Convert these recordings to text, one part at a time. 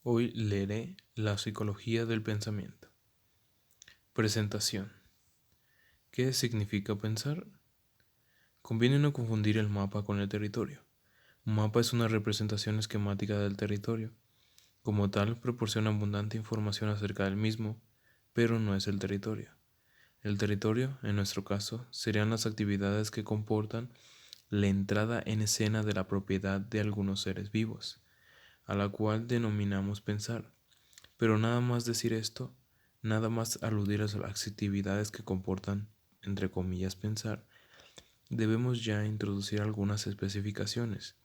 Hoy leeré La psicología del pensamiento. Presentación. ¿Qué significa pensar? Conviene no confundir el mapa con el territorio. Un mapa es una representación esquemática del territorio. Como tal, proporciona abundante información acerca del mismo, pero no es el territorio. El territorio, en nuestro caso, serían las actividades que comportan la entrada en escena de la propiedad de algunos seres vivos, a la cual denominamos pensar. Pero nada más decir esto, nada más aludir a las actividades que comportan, entre comillas, pensar, debemos ya introducir algunas especificaciones.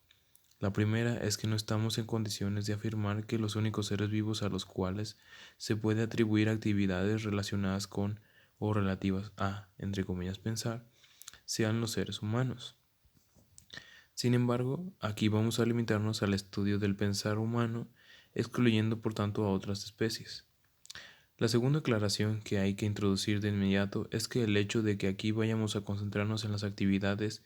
La primera es que no estamos en condiciones de afirmar que los únicos seres vivos a los cuales se puede atribuir actividades relacionadas con o relativas a, entre comillas, pensar, sean los seres humanos. Sin embargo, aquí vamos a limitarnos al estudio del pensar humano, excluyendo por tanto a otras especies. La segunda aclaración que hay que introducir de inmediato es que el hecho de que aquí vayamos a concentrarnos en las actividades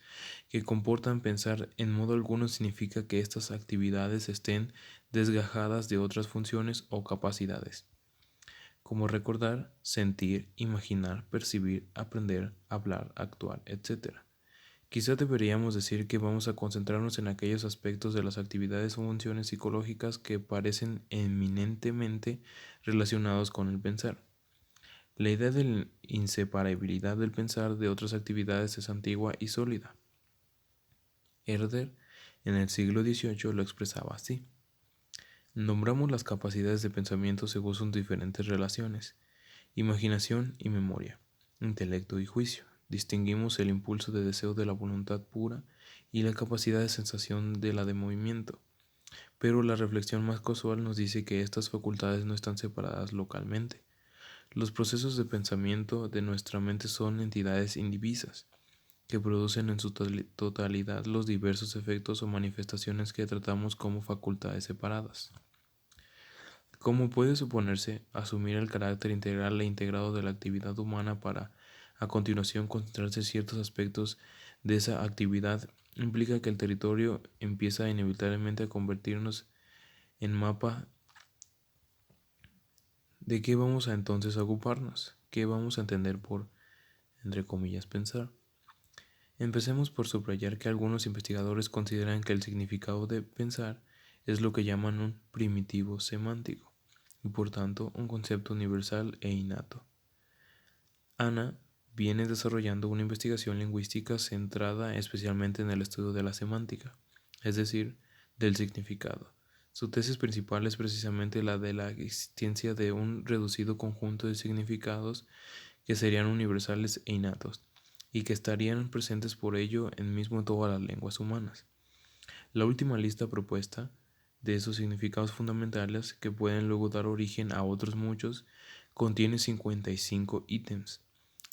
que comportan pensar en modo alguno significa que estas actividades estén desgajadas de otras funciones o capacidades, como recordar, sentir, imaginar, percibir, aprender, hablar, actuar, etc. Quizá deberíamos decir que vamos a concentrarnos en aquellos aspectos de las actividades o funciones psicológicas que parecen eminentemente relacionados con el pensar. La idea de la inseparabilidad del pensar de otras actividades es antigua y sólida. Herder, en el siglo XVIII, lo expresaba así. Nombramos las capacidades de pensamiento según sus diferentes relaciones: imaginación y memoria, intelecto y juicio. Distinguimos el impulso de deseo de la voluntad pura y la capacidad de sensación de la de movimiento. Pero la reflexión más casual nos dice que estas facultades no están separadas localmente. Los procesos de pensamiento de nuestra mente son entidades indivisas, que producen en su totalidad los diversos efectos o manifestaciones que tratamos como facultades separadas. Como puede suponerse, asumir el carácter integral e integrado de la actividad humana para, a continuación, concentrarse en ciertos aspectos de esa actividad implica que el territorio empieza inevitablemente a convertirnos en mapa de qué vamos a entonces a ocuparnos, qué vamos a entender por, entre comillas, pensar. Empecemos por subrayar que algunos investigadores consideran que el significado de pensar es lo que llaman un primitivo semántico, y por tanto un concepto universal e innato. Anna viene desarrollando una investigación lingüística centrada especialmente en el estudio de la semántica, es decir, del significado. Su tesis principal es precisamente la de la existencia de un reducido conjunto de significados que serían universales e innatos, y que estarían presentes por ello en mismo todas las lenguas humanas. La última lista propuesta de esos significados fundamentales, que pueden luego dar origen a otros muchos, contiene 55 ítems.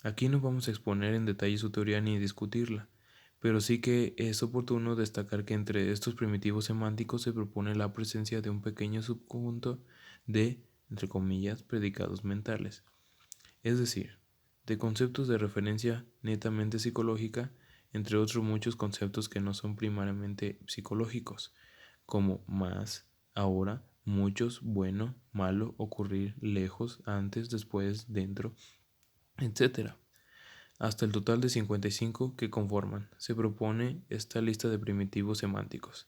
Aquí no vamos a exponer en detalle su teoría ni discutirla, pero sí que es oportuno destacar que entre estos primitivos semánticos se propone la presencia de un pequeño subconjunto de, entre comillas, predicados mentales, es decir, de conceptos de referencia netamente psicológica, entre otros muchos conceptos que no son primariamente psicológicos, como más, ahora, muchos, bueno, malo, ocurrir, lejos, antes, después, dentro, etc. Hasta el total de 55 que conforman, se propone esta lista de primitivos semánticos.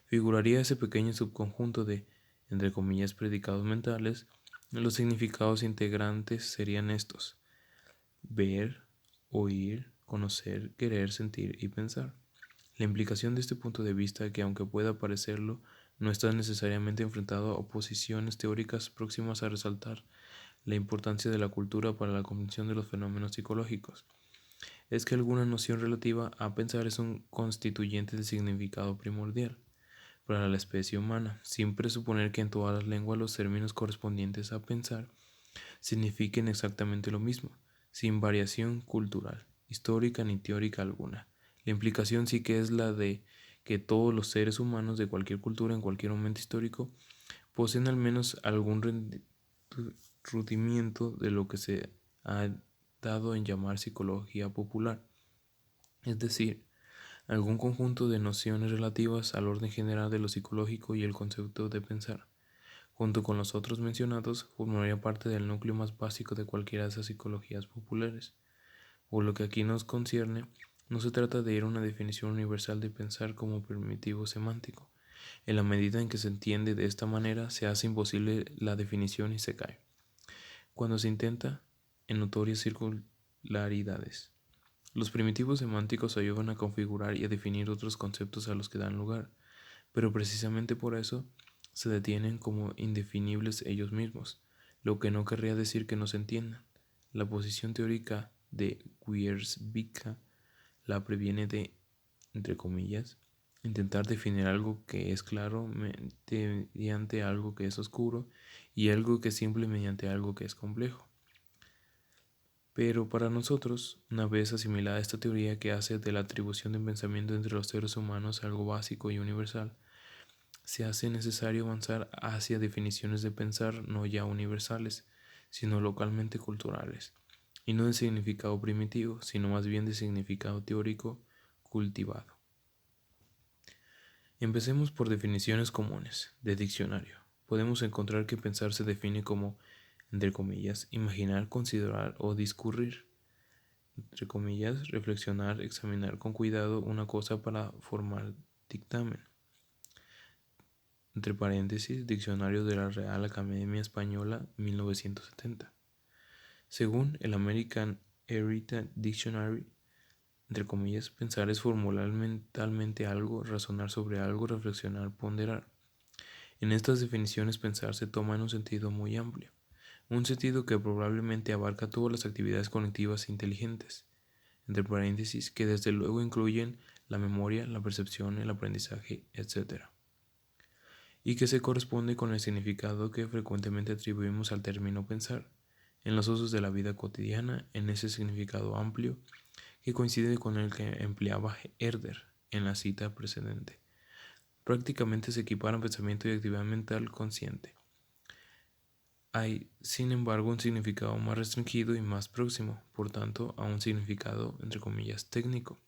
Figuraría ese pequeño subconjunto de, entre comillas, predicados mentales. Los significados integrantes serían estos: ver, oír, conocer, querer, sentir y pensar. La implicación de este punto de vista, que aunque pueda parecerlo, no está necesariamente enfrentado a oposiciones teóricas próximas a resaltar la importancia de la cultura para la comprensión de los fenómenos psicológicos, es que alguna noción relativa a pensar es un constituyente del significado primordial para la especie humana, sin presuponer que en todas las lenguas los términos correspondientes a pensar signifiquen exactamente lo mismo, sin variación cultural, histórica ni teórica alguna. La implicación sí que es la de que todos los seres humanos de cualquier cultura en cualquier momento histórico poseen al menos algún rudimiento de lo que se ha dado en llamar psicología popular, es decir, algún conjunto de nociones relativas al orden general de lo psicológico y el concepto de pensar, junto con los otros mencionados, formaría parte del núcleo más básico de cualquiera de esas psicologías populares. Por lo que aquí nos concierne, no se trata de ir a una definición universal de pensar como primitivo semántico. En la medida en que se entiende de esta manera, se hace imposible la definición y se cae. Cuando se intenta, en notorias circularidades. Los primitivos semánticos ayudan a configurar y a definir otros conceptos a los que dan lugar, pero precisamente por eso se detienen como indefinibles ellos mismos, lo que no querría decir que no se entiendan. La posición teórica de Wierzbicka la previene de, entre comillas, intentar definir algo que es claro mediante algo que es oscuro y algo que es simple mediante algo que es complejo. Pero para nosotros, una vez asimilada esta teoría que hace de la atribución de un pensamiento entre los seres humanos algo básico y universal, se hace necesario avanzar hacia definiciones de pensar no ya universales, sino localmente culturales, y no de significado primitivo, sino más bien de significado teórico cultivado. Empecemos por definiciones comunes, de diccionario. Podemos encontrar que pensar se define como, entre comillas, imaginar, considerar o discurrir, entre comillas, reflexionar, examinar con cuidado una cosa para formar dictamen. Entre paréntesis, Diccionario de la Real Academia Española, 1970. Según el American Heritage Dictionary, entre comillas, pensar es formular mentalmente algo, razonar sobre algo, reflexionar, ponderar. En estas definiciones pensar se toma en un sentido muy amplio, un sentido que probablemente abarca todas las actividades cognitivas inteligentes, entre paréntesis, que desde luego incluyen la memoria, la percepción, el aprendizaje, etc., y que se corresponde con el significado que frecuentemente atribuimos al término pensar, en los usos de la vida cotidiana, en ese significado amplio que coincide con el que empleaba Herder en la cita precedente. Prácticamente se equiparan pensamiento y actividad mental consciente. Hay, sin embargo, un significado más restringido y más próximo, por tanto, a un significado, entre comillas, técnico,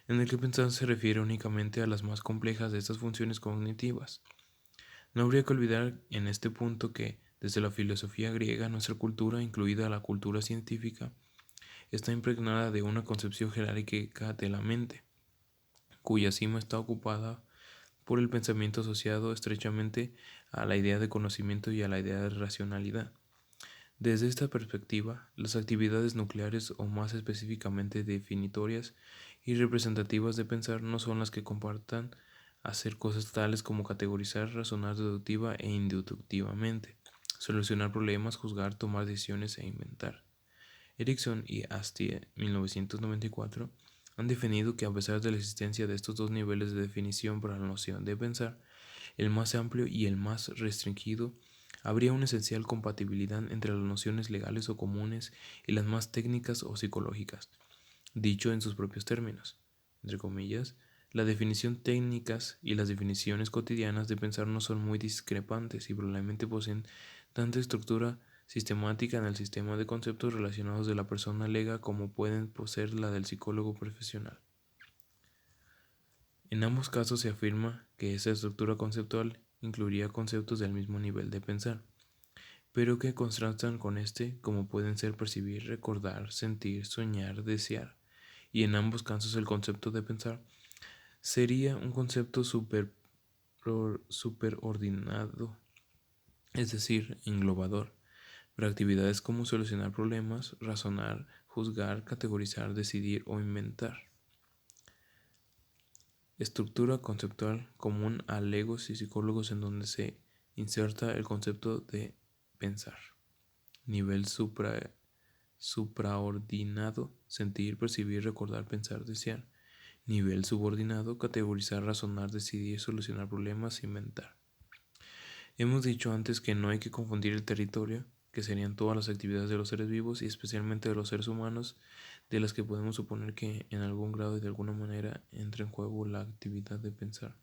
en el que pensar se refiere únicamente a las más complejas de estas funciones cognitivas. No habría que olvidar en este punto que, desde la filosofía griega, nuestra cultura, incluida la cultura científica, está impregnada de una concepción jerárquica de la mente, cuya cima está ocupada por el pensamiento asociado estrechamente a la idea de conocimiento y a la idea de racionalidad. Desde esta perspectiva, las actividades nucleares o más específicamente definitorias y representativas de pensar no son las que compartan hacer cosas tales como categorizar, razonar deductiva e inductivamente, solucionar problemas, juzgar, tomar decisiones e inventar. Erickson y Astier, 1994, han definido que a pesar de la existencia de estos dos niveles de definición para la noción de pensar, el más amplio y el más restringido, habría una esencial compatibilidad entre las nociones legales o comunes y las más técnicas o psicológicas. Dicho en sus propios términos, entre comillas, las definiciones técnicas y las definiciones cotidianas de pensar no son muy discrepantes y probablemente poseen tanta estructura sistemática en el sistema de conceptos relacionados de la persona lega como pueden poseer la del psicólogo profesional. En ambos casos se afirma que esa estructura conceptual incluiría conceptos del mismo nivel de pensar, pero que contrastan con este, como pueden ser percibir, recordar, sentir, soñar, desear, y en ambos casos el concepto de pensar sería un concepto superordinado, es decir, englobador, para actividades como solucionar problemas, razonar, juzgar, categorizar, decidir o inventar. Estructura conceptual común a legos y psicólogos en donde se inserta el concepto de pensar. Nivel supraordinado, sentir, percibir, recordar, pensar, desear. Nivel subordinado, categorizar, razonar, decidir, solucionar problemas, inventar. Hemos dicho antes que no hay que confundir el territorio, que serían todas las actividades de los seres vivos y especialmente de los seres humanos, de las que podemos suponer que en algún grado y de alguna manera entra en juego la actividad de pensar,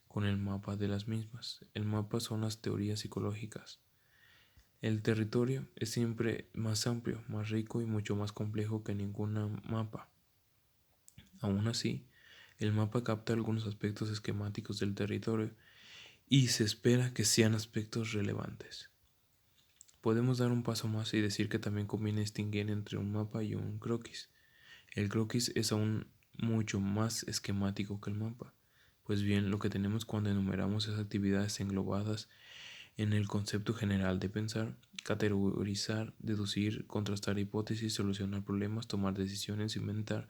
con el mapa de las mismas. El mapa son las teorías psicológicas. El territorio es siempre más amplio, más rico y mucho más complejo que ningún mapa. Aún así, el mapa capta algunos aspectos esquemáticos del territorio y se espera que sean aspectos relevantes. Podemos dar un paso más y decir que también conviene distinguir entre un mapa y un croquis. El croquis es aún mucho más esquemático que el mapa. Pues bien, lo que tenemos cuando enumeramos esas actividades englobadas en el concepto general de pensar, categorizar, deducir, contrastar hipótesis, solucionar problemas, tomar decisiones, inventar,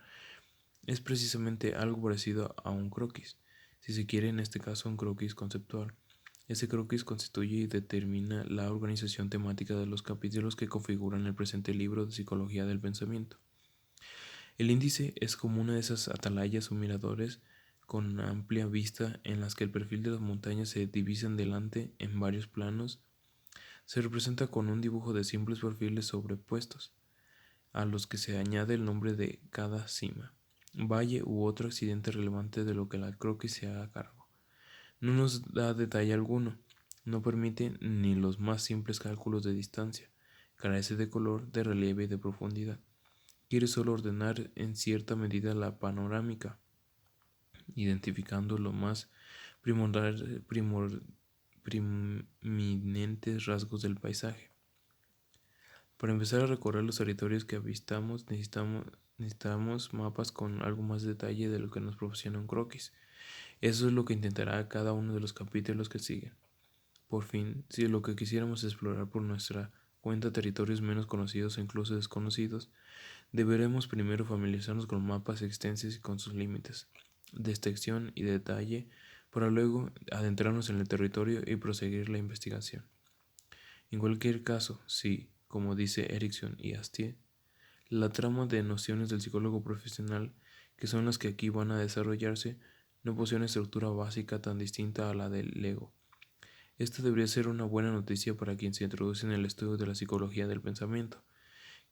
es precisamente algo parecido a un croquis. Si se quiere, en este caso, un croquis conceptual. Ese croquis constituye y determina la organización temática de los capítulos que configuran el presente libro de Psicología del Pensamiento. El índice es como una de esas atalayas o miradores con amplia vista en las que el perfil de las montañas se divisan delante en varios planos. Se representa con un dibujo de simples perfiles sobrepuestos, a los que se añade el nombre de cada cima, valle u otro accidente relevante de lo que la croquis se haga cargo. No nos da detalle alguno, no permite ni los más simples cálculos de distancia, carece de color, de relieve y de profundidad. Quiere solo ordenar en cierta medida la panorámica, identificando los más preeminentes rasgos del paisaje. Para empezar a recorrer los territorios que avistamos, necesitamos mapas con algo más detalle de lo que nos proporciona un croquis. Eso es lo que intentará cada uno de los capítulos que siguen. Por fin, si lo que quisiéramos explorar por nuestra cuenta territorios menos conocidos o incluso desconocidos, deberemos primero familiarizarnos con mapas extensos y con sus límites, de extensión y detalle, para luego adentrarnos en el territorio y proseguir la investigación. En cualquier caso, si, como dice Erikson y Astier, la trama de nociones del psicólogo profesional, que son las que aquí van a desarrollarse, no posee una estructura básica tan distinta a la del ego. Esta debería ser una buena noticia para quien se introduce en el estudio de la psicología del pensamiento.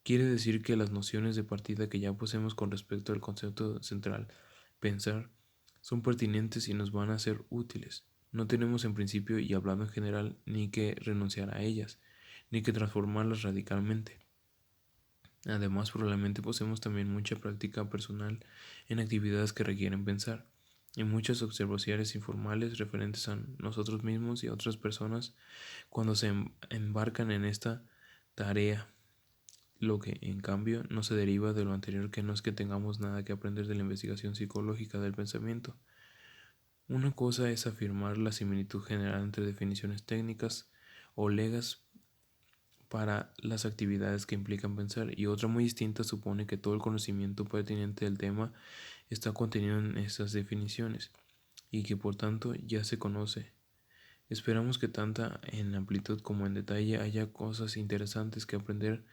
Quiere decir que las nociones de partida que ya poseemos con respecto al concepto central, pensar, son pertinentes y nos van a ser útiles. No tenemos en principio, y hablando en general, ni que renunciar a ellas, ni que transformarlas radicalmente. Además, probablemente poseemos también mucha práctica personal en actividades que requieren pensar, y muchas observaciones informales referentes a nosotros mismos y a otras personas cuando se embarcan en esta tarea. Lo que, en cambio, no se deriva de lo anterior, que no es que tengamos nada que aprender de la investigación psicológica del pensamiento. Una cosa es afirmar la similitud general entre definiciones técnicas o legas para las actividades que implican pensar, y otra muy distinta supone que todo el conocimiento pertinente del tema está contenido en esas definiciones y que por tanto ya se conoce. Esperamos que tanto en amplitud como en detalle haya cosas interesantes que aprender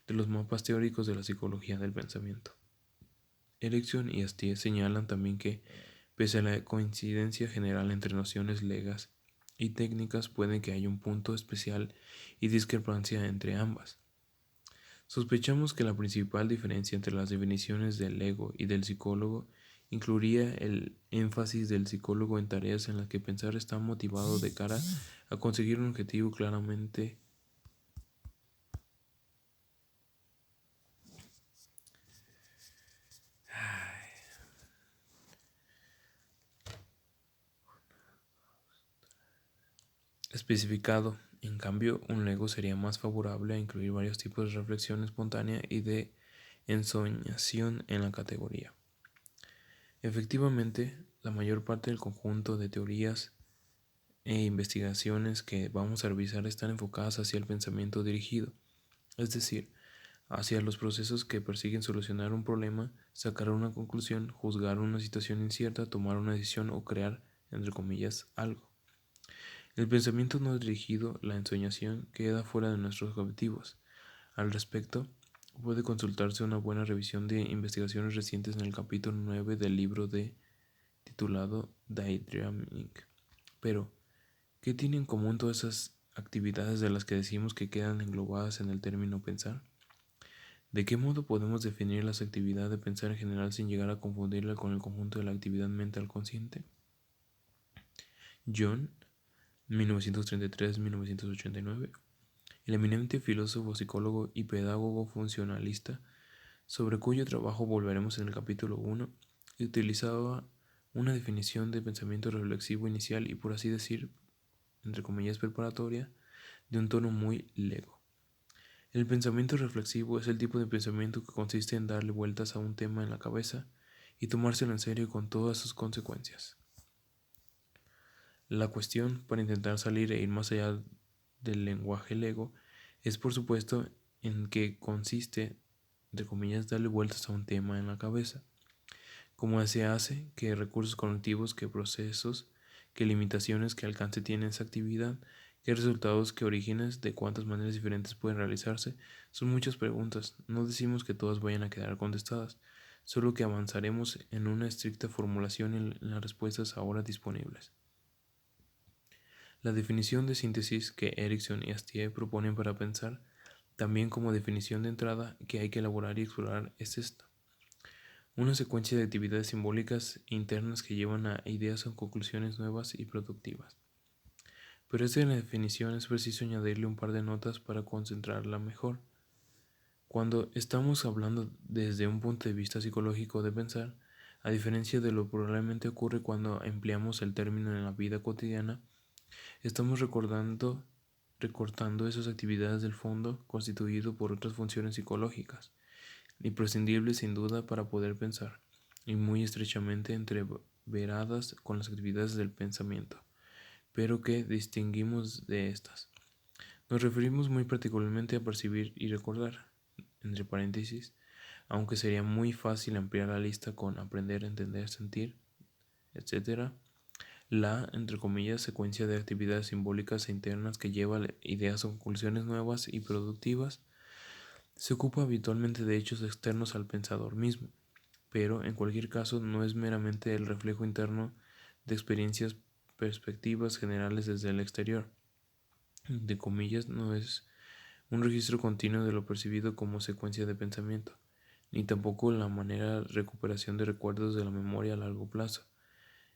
de los mapas teóricos de la psicología del pensamiento. Erikson y Astier señalan también que, pese a la coincidencia general entre nociones legas y técnicas, puede que haya un punto especial y discrepancia entre ambas. Sospechamos que la principal diferencia entre las definiciones del ego y del psicólogo incluiría el énfasis del psicólogo en tareas en las que pensar está motivado de cara a conseguir un objetivo claramente especificado. En cambio, un ego sería más favorable a incluir varios tipos de reflexión espontánea y de ensoñación en la categoría. Efectivamente, la mayor parte del conjunto de teorías e investigaciones que vamos a revisar están enfocadas hacia el pensamiento dirigido, es decir, hacia los procesos que persiguen solucionar un problema, sacar una conclusión, juzgar una situación incierta, tomar una decisión o crear, entre comillas, algo. El pensamiento no dirigido, la ensoñación, queda fuera de nuestros objetivos. Al respecto, puede consultarse una buena revisión de investigaciones recientes en el capítulo 9 del libro titulado Daydreaming. Pero, ¿qué tienen en común todas esas actividades de las que decimos que quedan englobadas en el término pensar? ¿De qué modo podemos definir las actividades de pensar en general sin llegar a confundirla con el conjunto de la actividad mental consciente? John, 1933-1989, el eminente filósofo, psicólogo y pedagogo funcionalista, sobre cuyo trabajo volveremos en el capítulo 1, utilizaba una definición de pensamiento reflexivo inicial y, por así decir, entre comillas, preparatoria, de un tono muy lego. El pensamiento reflexivo es el tipo de pensamiento que consiste en darle vueltas a un tema en la cabeza y tomárselo en serio con todas sus consecuencias. La cuestión, para intentar salir e ir más allá del lenguaje lego, es por supuesto en que consiste, entre comillas, darle vueltas a un tema en la cabeza. Cómo se hace, qué recursos cognitivos, qué procesos, qué limitaciones, qué alcance tiene esa actividad, qué resultados, qué orígenes, de cuántas maneras diferentes pueden realizarse. Son muchas preguntas. No decimos que todas vayan a quedar contestadas, solo que avanzaremos en una estricta formulación en las respuestas ahora disponibles. La definición de síntesis que Erikson y Astier proponen para pensar, también como definición de entrada que hay que elaborar y explorar, es esta: una secuencia de actividades simbólicas internas que llevan a ideas o conclusiones nuevas y productivas. Pero a esta definición es preciso añadirle un par de notas para concentrarla mejor. Cuando estamos hablando desde un punto de vista psicológico de pensar, a diferencia de lo probablemente ocurre cuando empleamos el término en la vida cotidiana, estamos recortando esas actividades del fondo constituido por otras funciones psicológicas, imprescindibles sin duda para poder pensar, y muy estrechamente entreveradas con las actividades del pensamiento, pero que distinguimos de estas. Nos referimos muy particularmente a percibir y recordar, entre paréntesis, aunque sería muy fácil ampliar la lista con aprender, entender, sentir, etc. La, entre comillas, secuencia de actividades simbólicas e internas que lleva a ideas o conclusiones nuevas y productivas, se ocupa habitualmente de hechos externos al pensador mismo, pero en cualquier caso no es meramente el reflejo interno de experiencias, perspectivas generales desde el exterior. De comillas, no es un registro continuo de lo percibido como secuencia de pensamiento, ni tampoco la manera de recuperación de recuerdos de la memoria a largo plazo.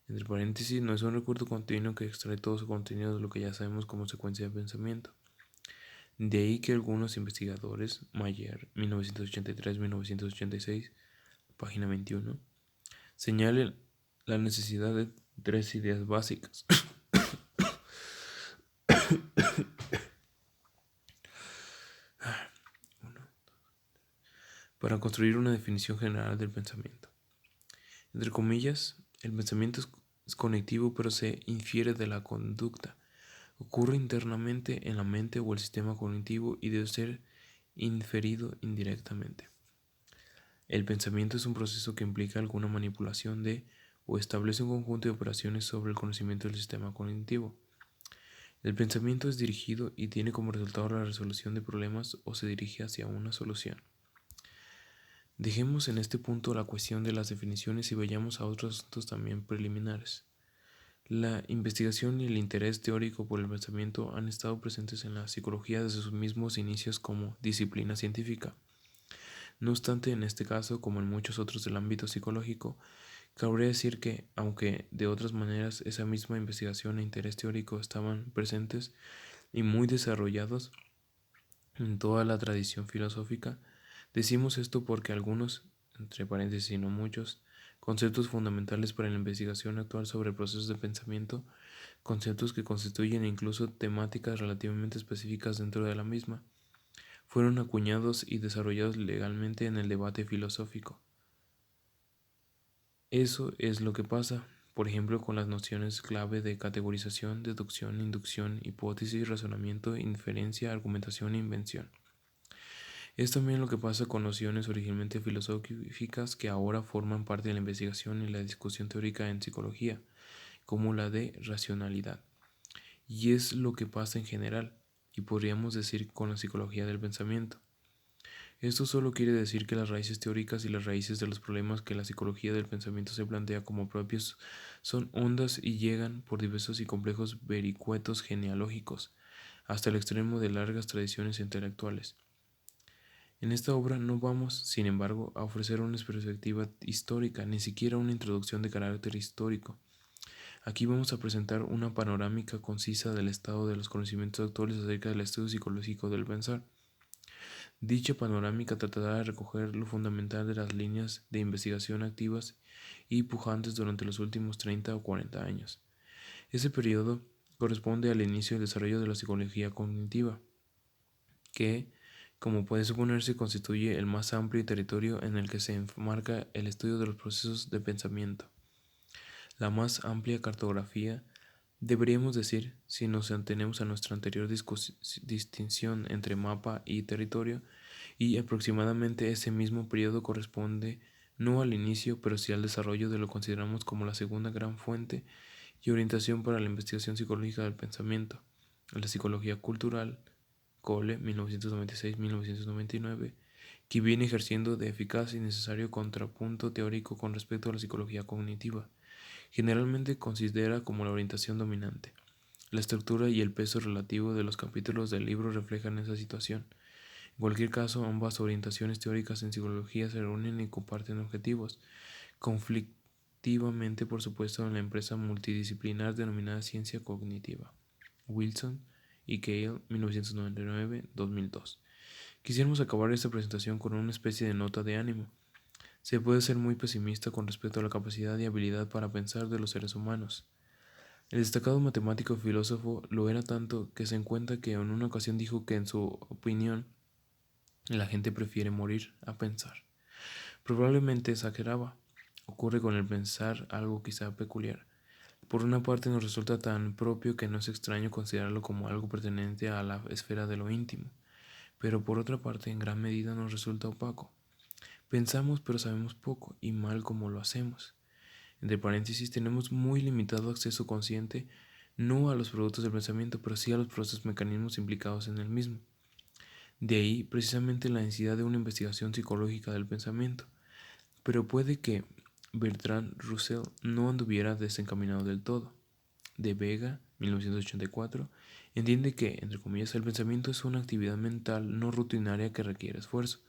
Entre paréntesis, no es un recuerdo continuo que extrae todo su contenido de lo que ya sabemos como secuencia de pensamiento. De ahí que algunos investigadores, Mayer, 1983-1986, página 21, señalen la necesidad de tres ideas básicas para construir una definición general del pensamiento. Entre comillas, el pensamiento es conectivo, pero se infiere de la conducta. Ocurre internamente en la mente o el sistema cognitivo y debe ser inferido indirectamente. El pensamiento es un proceso que implica alguna manipulación de o establece un conjunto de operaciones sobre el conocimiento del sistema cognitivo. El pensamiento es dirigido y tiene como resultado la resolución de problemas o se dirige hacia una solución. Dejemos en este punto la cuestión de las definiciones y vayamos a otros asuntos también preliminares. La investigación y el interés teórico por el pensamiento han estado presentes en la psicología desde sus mismos inicios como disciplina científica. No obstante, en este caso, como en muchos otros del ámbito psicológico, cabría decir que, aunque de otras maneras esa misma investigación e interés teórico estaban presentes y muy desarrollados en toda la tradición filosófica, decimos esto porque algunos, entre paréntesis y no muchos, conceptos fundamentales para la investigación actual sobre procesos de pensamiento, conceptos que constituyen incluso temáticas relativamente específicas dentro de la misma, fueron acuñados y desarrollados legalmente en el debate filosófico. Eso es lo que pasa, por ejemplo, con las nociones clave de categorización, deducción, inducción, hipótesis, razonamiento, inferencia, argumentación e invención. Es también lo que pasa con nociones originalmente filosóficas que ahora forman parte de la investigación y la discusión teórica en psicología, como la de racionalidad. Y es lo que pasa en general, y podríamos decir con la psicología del pensamiento. Esto solo quiere decir que las raíces teóricas y las raíces de los problemas que la psicología del pensamiento se plantea como propios son hondas y llegan por diversos y complejos vericuetos genealógicos, hasta el extremo de largas tradiciones intelectuales. En esta obra no vamos, sin embargo, a ofrecer una perspectiva histórica, ni siquiera una introducción de carácter histórico. Aquí vamos a presentar una panorámica concisa del estado de los conocimientos actuales acerca del estudio psicológico del pensar. Dicha panorámica tratará de recoger lo fundamental de las líneas de investigación activas y pujantes durante los últimos 30 o 40 años. Ese periodo corresponde al inicio del desarrollo de la psicología cognitiva, que, como puede suponerse, constituye el más amplio territorio en el que se enmarca el estudio de los procesos de pensamiento. La más amplia cartografía, deberíamos decir, si nos atenemos a nuestra anterior distinción entre mapa y territorio, y aproximadamente ese mismo periodo corresponde no al inicio, pero sí al desarrollo de lo que consideramos como la segunda gran fuente y orientación para la investigación psicológica del pensamiento, la psicología cultural, Cole, 1996-1999, que viene ejerciendo de eficaz y necesario contrapunto teórico con respecto a la psicología cognitiva. Generalmente considera como la orientación dominante. La estructura y el peso relativo de los capítulos del libro reflejan esa situación. En cualquier caso, ambas orientaciones teóricas en psicología se reúnen y comparten objetivos, conflictivamente por supuesto en la empresa multidisciplinar denominada ciencia cognitiva. Wilson y Cale, 1999-2002. Quisiéramos acabar esta presentación con una especie de nota de ánimo. Se puede ser muy pesimista con respecto a la capacidad y habilidad para pensar de los seres humanos. El destacado matemático y filósofo lo era tanto que se cuenta que en una ocasión dijo que en su opinión la gente prefiere morir a pensar. Probablemente exageraba. Ocurre con el pensar algo quizá peculiar. Por una parte nos resulta tan propio que no es extraño considerarlo como algo perteneciente a la esfera de lo íntimo, pero por otra parte en gran medida nos resulta opaco. Pensamos pero sabemos poco y mal cómo lo hacemos. Entre paréntesis, tenemos muy limitado acceso consciente no a los productos del pensamiento, pero sí a los procesos mecanismos implicados en el mismo. De ahí precisamente la necesidad de una investigación psicológica del pensamiento. Pero puede que Bertrand Russell no anduviera desencaminado del todo. De Vega, 1984, entiende que, entre comillas, el pensamiento es una actividad mental no rutinaria que requiere esfuerzo.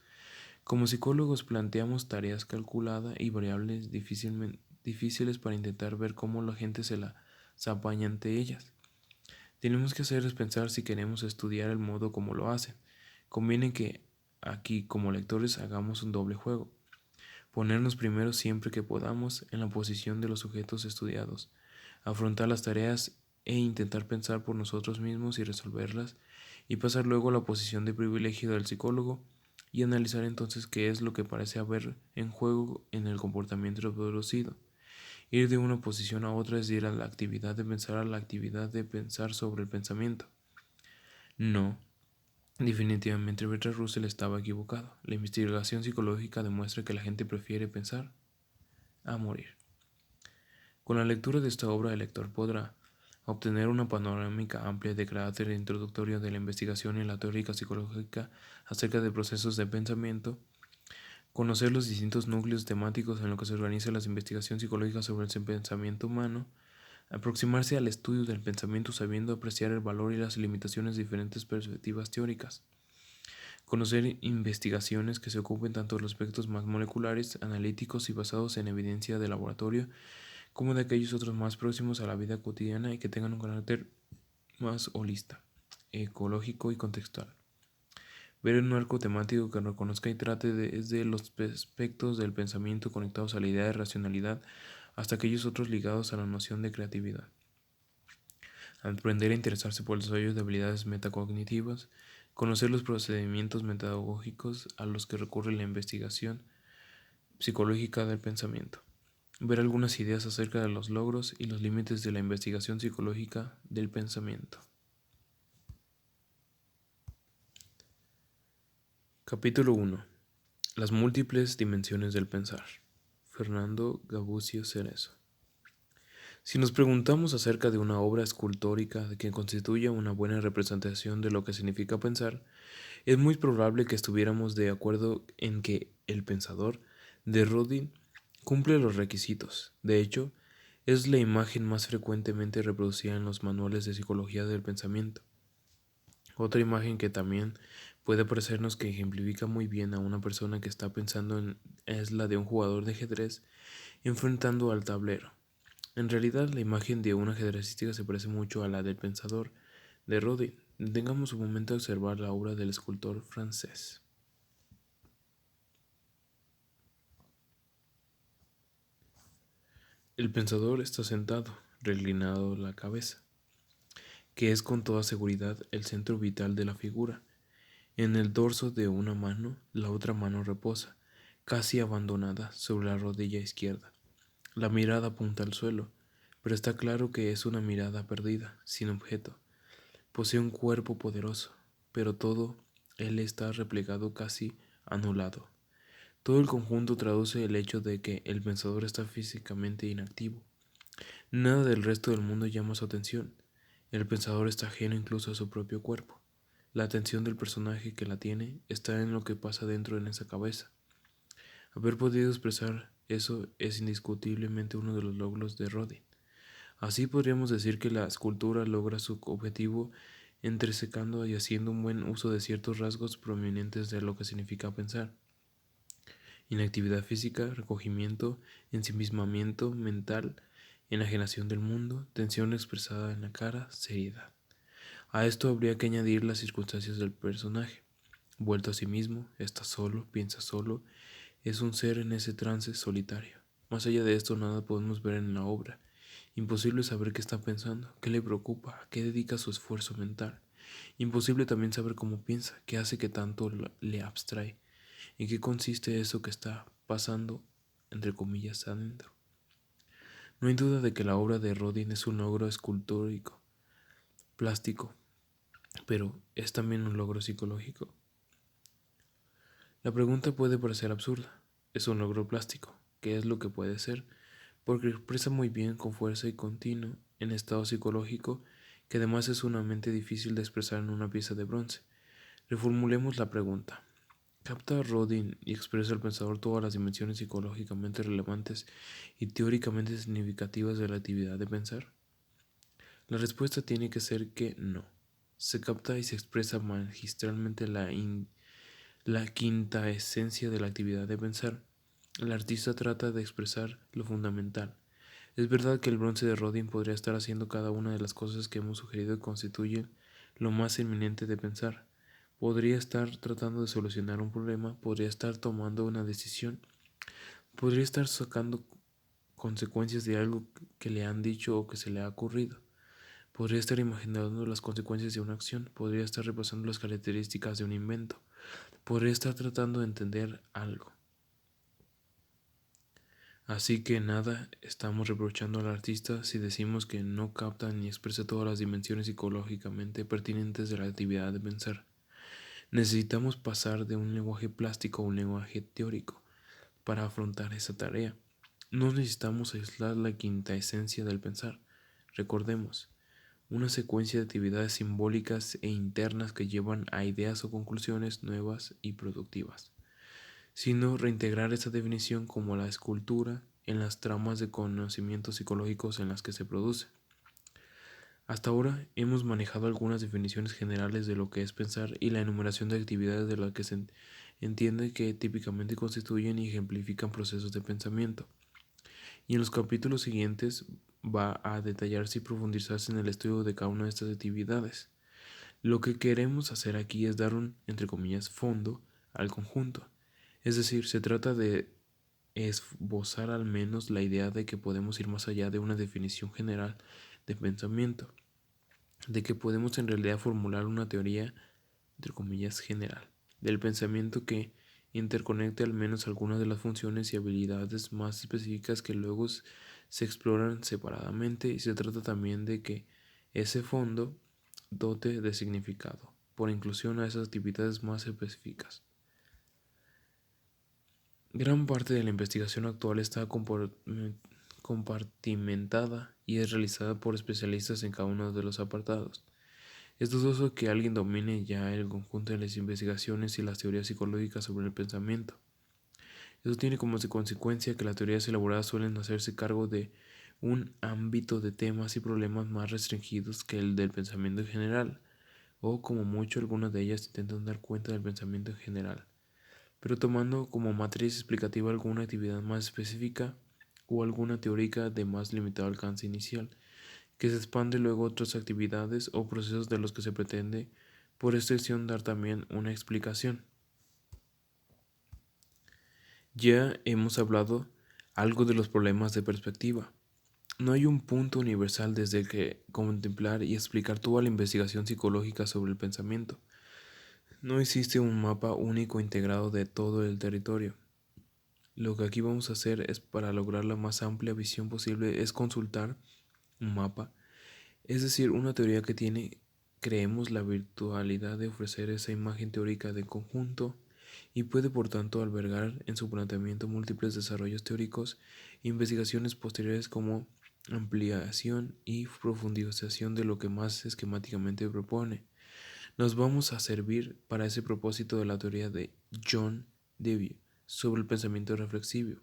Como psicólogos planteamos tareas calculadas y variables difíciles para intentar ver cómo la gente se apaña ante ellas. Tenemos que hacerles pensar si queremos estudiar el modo como lo hacen. Conviene que aquí, como lectores, hagamos un doble juego. Ponernos primero siempre que podamos en la posición de los sujetos estudiados, afrontar las tareas e intentar pensar por nosotros mismos y resolverlas, y pasar luego a la posición de privilegio del psicólogo y analizar entonces qué es lo que parece haber en juego en el comportamiento reproducido. Ir de una posición a otra es ir a la actividad de pensar a la actividad de pensar sobre el pensamiento. No, definitivamente Bertrand Russell estaba equivocado. La investigación psicológica demuestra que la gente prefiere pensar a morir. Con la lectura de esta obra el lector podrá obtener una panorámica amplia de carácter introductorio de la investigación y la teórica psicológica acerca de procesos de pensamiento, conocer los distintos núcleos temáticos en los que se organiza la investigación psicológica sobre el pensamiento humano, aproximarse al estudio del pensamiento sabiendo apreciar el valor y las limitaciones de diferentes perspectivas teóricas, conocer investigaciones que se ocupen tanto de los aspectos más moleculares, analíticos y basados en evidencia de laboratorio, como de aquellos otros más próximos a la vida cotidiana y que tengan un carácter más holista, ecológico y contextual. Ver un arco temático que reconozca y trate desde los aspectos del pensamiento conectados a la idea de racionalidad hasta aquellos otros ligados a la noción de creatividad. Aprender a interesarse por el desarrollo de habilidades metacognitivas, conocer los procedimientos metodológicos a los que recurre la investigación psicológica del pensamiento. Ver algunas ideas acerca de los logros y los límites de la investigación psicológica del pensamiento. Capítulo 1. Las múltiples dimensiones del pensar. Fernando Gabucio Cerezo. Si nos preguntamos acerca de una obra escultórica que constituya una buena representación de lo que significa pensar, es muy probable que estuviéramos de acuerdo en que El pensador de Rodin cumple los requisitos. De hecho, es la imagen más frecuentemente reproducida en los manuales de psicología del pensamiento. Otra imagen que también puede parecernos que ejemplifica muy bien a una persona que está pensando es la de un jugador de ajedrez enfrentando al tablero. En realidad, la imagen de un ajedrecista se parece mucho a la del pensador de Rodin. Tengamos un momento a observar la obra del escultor francés. El pensador está sentado, reclinado la cabeza. que es con toda seguridad el centro vital de la figura. En el dorso de una mano, la otra mano reposa, casi abandonada, sobre la rodilla izquierda. La mirada apunta al suelo, pero está claro que es una mirada perdida, sin objeto. Posee un cuerpo poderoso, pero todo él está replegado, casi anulado. Todo el conjunto traduce el hecho de que el pensador está físicamente inactivo. Nada del resto del mundo llama su atención. El pensador está ajeno incluso a su propio cuerpo. La atención del personaje que la tiene está en lo que pasa dentro de esa cabeza. Haber podido expresar eso es indiscutiblemente uno de los logros de Rodin. Así podríamos decir que la escultura logra su objetivo entresecando y haciendo un buen uso de ciertos rasgos prominentes de lo que significa pensar. Inactividad física, recogimiento, ensimismamiento mental, enajenación del mundo, tensión expresada en la cara, seriedad. A esto habría que añadir las circunstancias del personaje. Vuelto a sí mismo, está solo, piensa solo, es un ser en ese trance solitario. Más allá de esto nada podemos ver en la obra. Imposible saber qué está pensando, qué le preocupa, a qué dedica su esfuerzo mental. Imposible también saber cómo piensa, qué hace que tanto le abstrae, en qué consiste eso que está pasando, entre comillas, adentro. No hay duda de que la obra de Rodin es un logro escultórico, plástico, pero ¿es también un logro psicológico? La pregunta puede parecer absurda. Es un logro plástico. ¿Qué es lo que puede ser? Porque expresa muy bien, con fuerza y continuo, en estado psicológico, que además es sumamente difícil de expresar en una pieza de bronce. Reformulemos la pregunta. ¿Capta Rodin y expresa el pensador todas las dimensiones psicológicamente relevantes y teóricamente significativas de la actividad de pensar? La respuesta tiene que ser que no. Se capta y se expresa magistralmente la quinta esencia de la actividad de pensar. El artista trata de expresar lo fundamental. Es verdad que el bronce de Rodin podría estar haciendo cada una de las cosas que hemos sugerido que constituyen lo más inminente de pensar. Podría estar tratando de solucionar un problema, podría estar tomando una decisión, podría estar sacando consecuencias de algo que le han dicho o que se le ha ocurrido. Podría estar imaginando las consecuencias de una acción, podría estar repasando las características de un invento, podría estar tratando de entender algo. Así que nada estamos reprochando al artista si decimos que no capta ni expresa todas las dimensiones psicológicamente pertinentes de la actividad de pensar. Necesitamos pasar de un lenguaje plástico a un lenguaje teórico para afrontar esa tarea. No necesitamos aislar la quinta esencia del pensar. Recordemos, una secuencia de actividades simbólicas e internas que llevan a ideas o conclusiones nuevas y productivas, sino reintegrar esa definición como la escultura en las tramas de conocimientos psicológicos en las que se produce. Hasta ahora hemos manejado algunas definiciones generales de lo que es pensar y la enumeración de actividades de las que se entiende que típicamente constituyen y ejemplifican procesos de pensamiento. Y en los capítulos siguientes va a detallarse y profundizarse en el estudio de cada una de estas actividades. Lo que queremos hacer aquí es dar un, entre comillas, fondo al conjunto. Es decir, se trata de esbozar al menos la idea de que podemos ir más allá de una definición general de pensamiento, de que podemos en realidad formular una teoría, entre comillas, general del pensamiento que interconecte al menos algunas de las funciones y habilidades más específicas que luego se exploran separadamente, y se trata también de que ese fondo dote de significado, por inclusión a esas actividades más específicas. Gran parte de la investigación actual está compartimentada y es realizada por especialistas en cada uno de los apartados. Es dudoso que alguien domine ya el conjunto de las investigaciones y las teorías psicológicas sobre el pensamiento. Eso tiene como consecuencia que las teorías elaboradas suelen hacerse cargo de un ámbito de temas y problemas más restringidos que el del pensamiento en general, o como mucho algunas de ellas intentan dar cuenta del pensamiento en general, pero tomando como matriz explicativa alguna actividad más específica o alguna teórica de más limitado alcance inicial, que se expande luego a otras actividades o procesos de los que se pretende por extensión dar también una explicación. Ya hemos hablado algo de los problemas de perspectiva. No hay un punto universal desde el que contemplar y explicar toda la investigación psicológica sobre el pensamiento. No existe un mapa único integrado de todo el territorio. Lo que aquí vamos a hacer es para lograr la más amplia visión posible es consultar un mapa, es decir, una teoría que creemos la virtualidad de ofrecer esa imagen teórica de conjunto y puede por tanto albergar en su planteamiento múltiples desarrollos teóricos e investigaciones posteriores como ampliación y profundización de lo que más esquemáticamente propone. Nos vamos a servir para ese propósito de la teoría de John Dewey sobre el pensamiento reflexivo.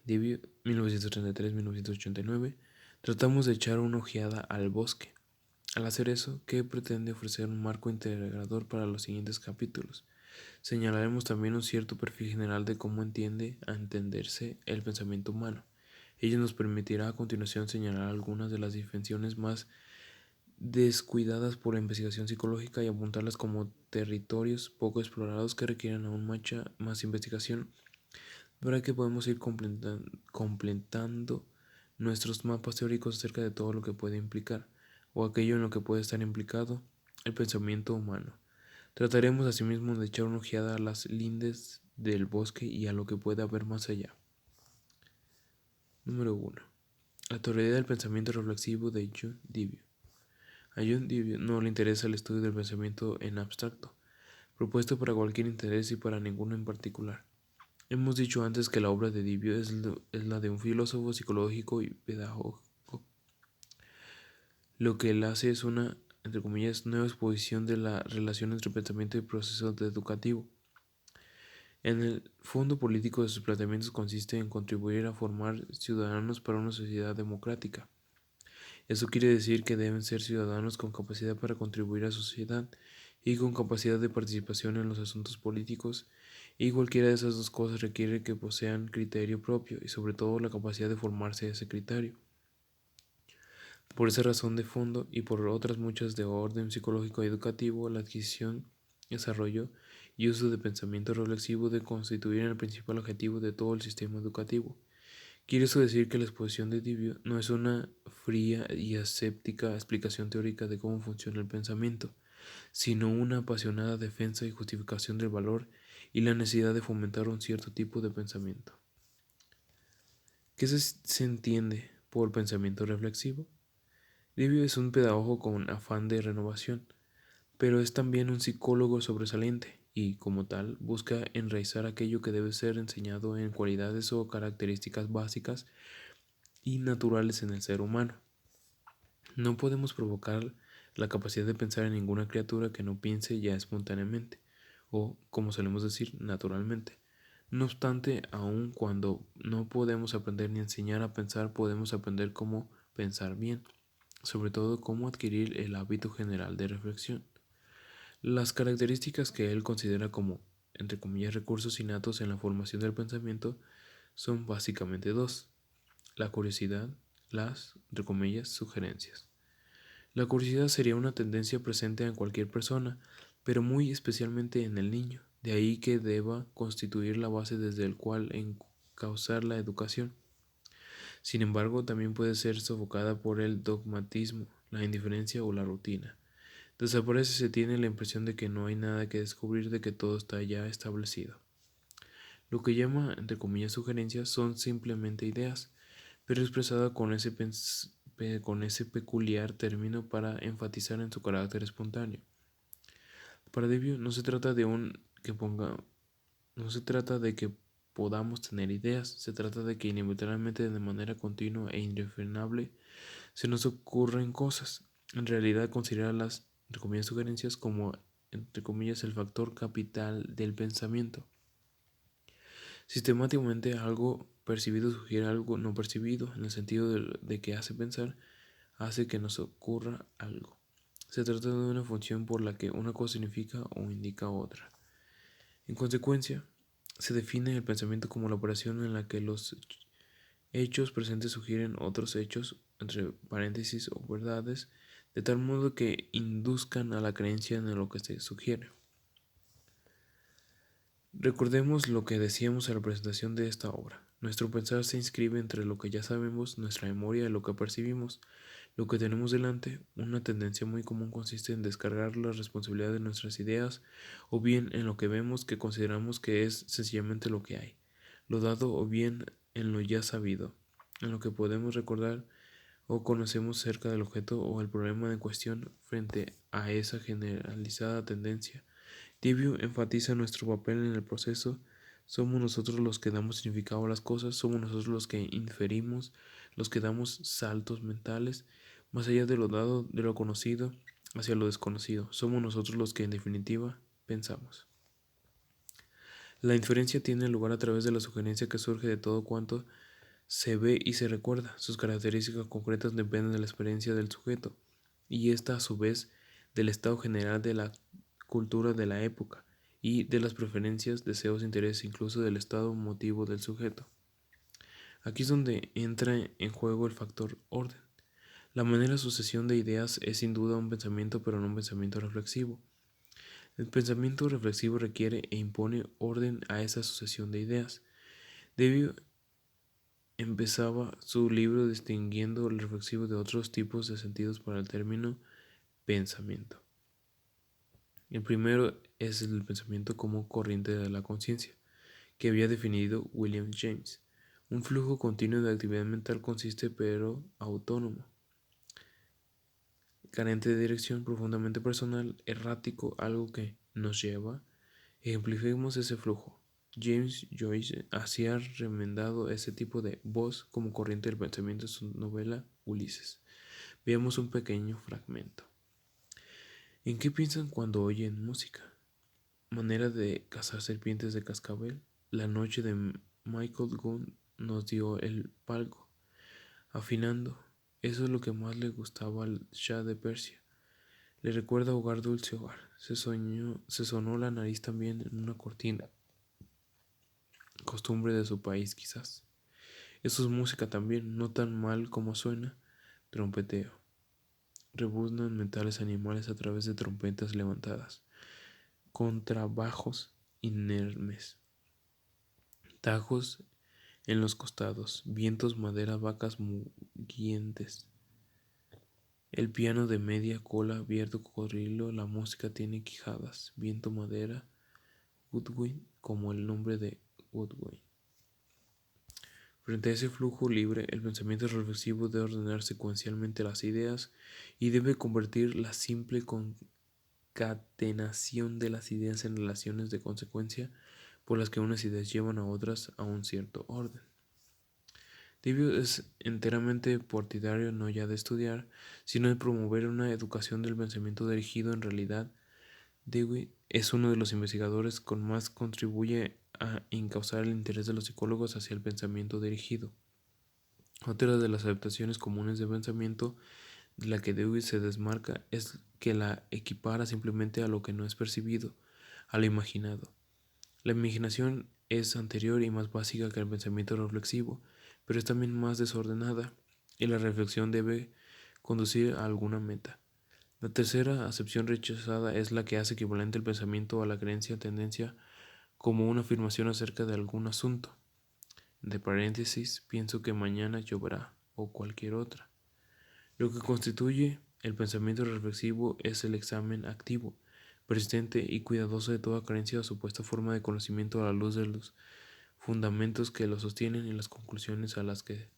Dewey, 1933-1989. Tratamos de echar una ojeada al bosque. Al hacer eso, ¿qué pretende ofrecer un marco integrador para los siguientes capítulos? Señalaremos también un cierto perfil general de cómo entiende a entenderse el pensamiento humano. Ello nos permitirá a continuación señalar algunas de las dimensiones más descuidadas por la investigación psicológica y apuntarlas como territorios poco explorados que requieren aún más investigación para que podamos ir completando nuestros mapas teóricos acerca de todo lo que puede implicar o aquello en lo que puede estar implicado el pensamiento humano. Trataremos asimismo de echar una ojeada a las lindes del bosque y a lo que puede haber más allá. Número 1. La teoría del pensamiento reflexivo de John Dewey. A John Dewey no le interesa el estudio del pensamiento en abstracto, propuesto para cualquier interés y para ninguno en particular. Hemos dicho antes que la obra de Dewey es la de un filósofo psicológico y pedagogo. Lo que él hace es una, entre comillas, nueva exposición de la relación entre pensamiento y proceso educativo. En el fondo político de sus planteamientos consiste en contribuir a formar ciudadanos para una sociedad democrática. Eso quiere decir que deben ser ciudadanos con capacidad para contribuir a la sociedad y con capacidad de participación en los asuntos políticos, y cualquiera de esas dos cosas requiere que posean criterio propio y sobre todo la capacidad de formarse ese criterio. Por esa razón de fondo y por otras muchas de orden psicológico y educativo, la adquisición, desarrollo y uso de pensamiento reflexivo debe constituir el principal objetivo de todo el sistema educativo. Quiere eso decir que la exposición de Dewey no es una fría y aséptica explicación teórica de cómo funciona el pensamiento, sino una apasionada defensa y justificación del valor y la necesidad de fomentar un cierto tipo de pensamiento. ¿Qué se entiende por pensamiento reflexivo? Livio es un pedagogo con afán de renovación, pero es también un psicólogo sobresaliente y, como tal, busca enraizar aquello que debe ser enseñado en cualidades o características básicas y naturales en el ser humano. No podemos provocar la capacidad de pensar en ninguna criatura que no piense ya espontáneamente, o, como solemos decir, naturalmente. No obstante, aun cuando no podemos aprender ni enseñar a pensar, podemos aprender cómo pensar bien, sobre todo cómo adquirir el hábito general de reflexión. Las características que él considera como, entre comillas, recursos innatos en la formación del pensamiento son básicamente dos: la curiosidad, las, entre comillas, sugerencias. La curiosidad sería una tendencia presente en cualquier persona, pero muy especialmente en el niño, de ahí que deba constituir la base desde el cual encauzar la educación. Sin embargo, también puede ser sofocada por el dogmatismo, la indiferencia o la rutina. Desaparece, se tiene la impresión de que no hay nada que descubrir, de que todo está ya establecido. Lo que llama, entre comillas, sugerencias son simplemente ideas, pero expresada con ese peculiar término para enfatizar en su carácter espontáneo. Para Dewey no se trata de que podamos tener ideas, se trata de que inevitablemente de manera continua e irrefrenable se nos ocurren cosas. En realidad considera las, entre comillas, sugerencias como, entre comillas, el factor capital del pensamiento. Sistemáticamente algo percibido sugiere algo no percibido, en el sentido de que hace pensar, hace que nos ocurra algo. Se trata de una función por la que una cosa significa o indica otra. En consecuencia, se define el pensamiento como la operación en la que los hechos presentes sugieren otros hechos, entre paréntesis o verdades, de tal modo que induzcan a la creencia en lo que se sugiere. Recordemos lo que decíamos en la presentación de esta obra. Nuestro pensar se inscribe entre lo que ya sabemos, nuestra memoria y lo que percibimos, lo que tenemos delante. Una tendencia muy común consiste en descargar la responsabilidad de nuestras ideas o bien en lo que vemos que consideramos que es sencillamente lo que hay, lo dado o bien en lo ya sabido, en lo que podemos recordar o conocemos cerca del objeto o el problema en cuestión. Frente a esa generalizada tendencia, Tibio enfatiza nuestro papel en el proceso. Somos nosotros los que damos significado a las cosas, somos nosotros los que inferimos, los que damos saltos mentales, más allá de lo dado, de lo conocido, hacia lo desconocido. Somos nosotros los que en definitiva pensamos. La inferencia tiene lugar a través de la sugerencia que surge de todo cuanto se ve y se recuerda. Sus características concretas dependen de la experiencia del sujeto, y esta a su vez del estado general de la cultura de la época y de las preferencias, deseos, intereses, incluso del estado motivo del sujeto. Aquí es donde entra en juego el factor orden. La manera de sucesión de ideas es sin duda un pensamiento, pero no un pensamiento reflexivo. El pensamiento reflexivo requiere e impone orden a esa sucesión de ideas. Debio empezaba su libro distinguiendo el reflexivo de otros tipos de sentidos para el término pensamiento. El primero es el pensamiento como corriente de la conciencia, que había definido William James. Un flujo continuo de actividad mental consiste pero autónomo, carente de dirección, profundamente personal, errático, algo que nos lleva. Ejemplifiquemos ese flujo. James Joyce hacía remendado ese tipo de voz como corriente del pensamiento en su novela Ulises. Veamos un pequeño fragmento. ¿En qué piensan cuando oyen música? Manera de cazar serpientes de cascabel. La noche de Michael Gunn nos dio el palco. Afinando, eso es lo que más le gustaba al Shah de Persia. Le recuerda hogar, dulce hogar. Se sonó la nariz también en una cortina. Costumbre de su país, quizás. Eso es música también, no tan mal como suena. Trompeteo. Rebuznan metales animales a través de trompetas levantadas. Contrabajos inermes. Tajos en los costados. Vientos, madera, vacas mugientes. El piano de media cola abierto cocodrilo. La música tiene quijadas. Viento, madera. Woodwind, como el nombre de Woodwind. Frente a ese flujo libre, el pensamiento reflexivo debe ordenar secuencialmente las ideas y debe convertir la simple concatenación de las ideas en relaciones de consecuencia por las que unas ideas llevan a otras a un cierto orden. Tibio es enteramente partidario no ya de estudiar, sino de promover una educación del pensamiento dirigido. En realidad, Dewey es uno de los investigadores con más contribuye a encauzar el interés de los psicólogos hacia el pensamiento dirigido. Otra de las adaptaciones comunes de pensamiento de la que Dewey se desmarca es que la equipara simplemente a lo que no es percibido, a lo imaginado. La imaginación es anterior y más básica que el pensamiento reflexivo, pero es también más desordenada, y la reflexión debe conducir a alguna meta. La tercera acepción rechazada es la que hace equivalente el pensamiento a la creencia tendencia como una afirmación acerca de algún asunto. De paréntesis, pienso que mañana lloverá, o cualquier otra. Lo que constituye el pensamiento reflexivo es el examen activo, persistente y cuidadoso de toda creencia o supuesta forma de conocimiento a la luz de los fundamentos que lo sostienen y las conclusiones a las que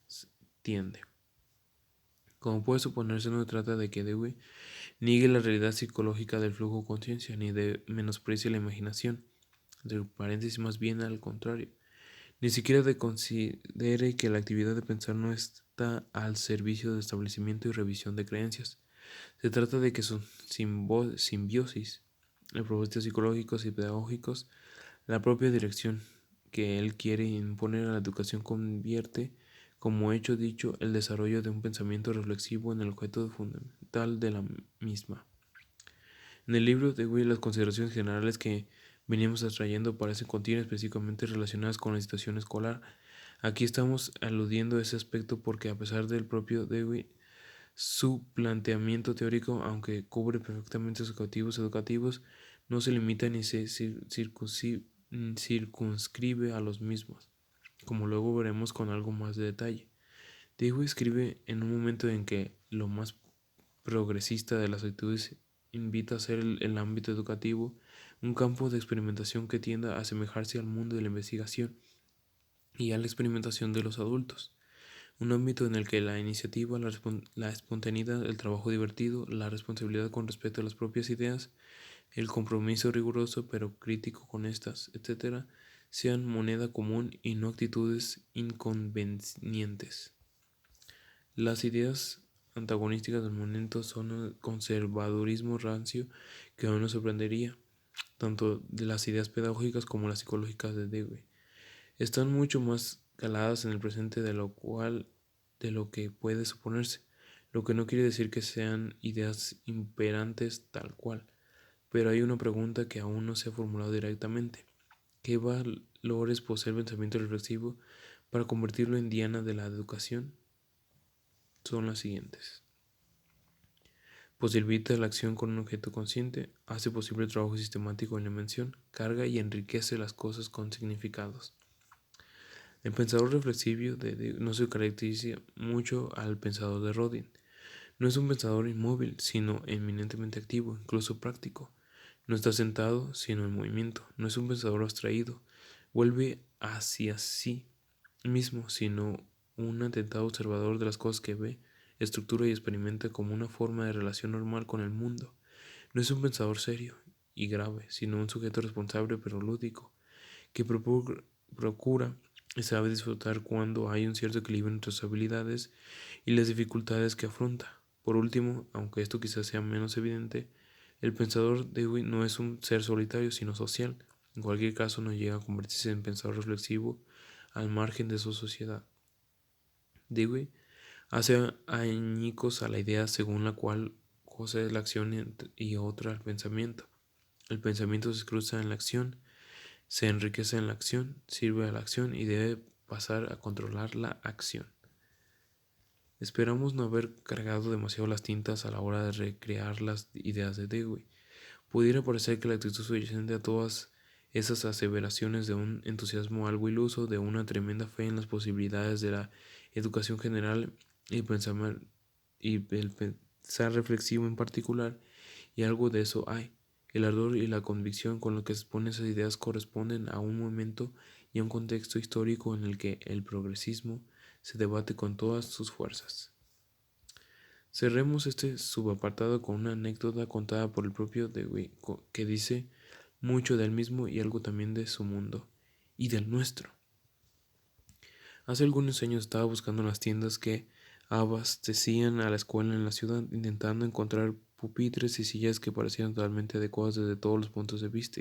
tiende. Como puede suponerse, no se trata de que Dewey niegue la realidad psicológica del flujo conciencia, ni de menosprecie la imaginación. De paréntesis, más bien al contrario. Ni siquiera de considere que la actividad de pensar no está al servicio de establecimiento y revisión de creencias. Se trata de que son simbiosis, el propósitos psicológicos y pedagógicos, la propia dirección que él quiere imponer a la educación convierte como hecho dicho el desarrollo de un pensamiento reflexivo en el objeto fundamental de la misma. En el libro de Will, las consideraciones generales que venimos extrayendo parecen contienen específicamente relacionadas con la situación escolar. Aquí estamos aludiendo a ese aspecto porque a pesar del propio Dewey, su planteamiento teórico, aunque cubre perfectamente sus objetivos educativos, no se limita ni se circunscribe a los mismos. como luego veremos con algo más de detalle. Dewey escribe en un momento en que lo más progresista de las actitudes invita a ser el ámbito educativo un campo de experimentación que tienda a asemejarse al mundo de la investigación y a la experimentación de los adultos. Un ámbito en el que la iniciativa, la espontaneidad, el trabajo divertido, la responsabilidad con respecto a las propias ideas, el compromiso riguroso pero crítico con estas, etc., sean moneda común y no actitudes inconvenientes. Las ideas antagonísticas del momento son el conservadurismo rancio que aún nos sorprendería, tanto de las ideas pedagógicas como las psicológicas de Dewey. Están mucho más caladas en el presente de lo que puede suponerse, lo que no quiere decir que sean ideas imperantes tal cual, pero hay una pregunta que aún no se ha formulado directamente. ¿Qué valores posee el pensamiento reflexivo para convertirlo en diana de la educación? Son las siguientes. Posibilita la acción con un objeto consciente, hace posible el trabajo sistemático en la invención, carga y enriquece las cosas con significados. El pensador reflexivo no se caracteriza mucho al pensador de Rodin. No es un pensador inmóvil, sino eminentemente activo, incluso práctico. No está sentado, sino en movimiento. No es un pensador abstraído. Vuelve hacia sí mismo, sino un atentado observador de las cosas que ve, estructura y experimenta como una forma de relación normal con el mundo. No es un pensador serio y grave, sino un sujeto responsable pero lúdico, que procura y sabe disfrutar cuando hay un cierto equilibrio entre sus habilidades y las dificultades que afronta. Por último, aunque esto quizás sea menos evidente, el pensador Dewey no es un ser solitario, sino social. En cualquier caso, no llega a convertirse en pensador reflexivo al margen de su sociedad. Dewey hace añicos a la idea según la cual cosa es la acción y otra el pensamiento. El pensamiento se cruza en la acción, se enriquece en la acción, sirve a la acción y debe pasar a controlar la acción. Esperamos no haber cargado demasiado las tintas a la hora de recrear las ideas de Dewey. Pudiera parecer que la actitud subyacente a todas esas aseveraciones de un entusiasmo algo iluso, de una tremenda fe en las posibilidades de la educación general y el pensar reflexivo en particular, y algo de eso hay. El ardor y la convicción con lo que se exponen esas ideas corresponden a un momento y a un contexto histórico en el que el progresismo se debate con todas sus fuerzas. Cerremos este subapartado con una anécdota contada por el propio Dewey que dice mucho del mismo y algo también de su mundo y del nuestro. Hace algunos años estaba buscando en las tiendas que abastecían a la escuela en la ciudad, intentando encontrar pupitres y sillas que parecieran totalmente adecuadas desde todos los puntos de vista,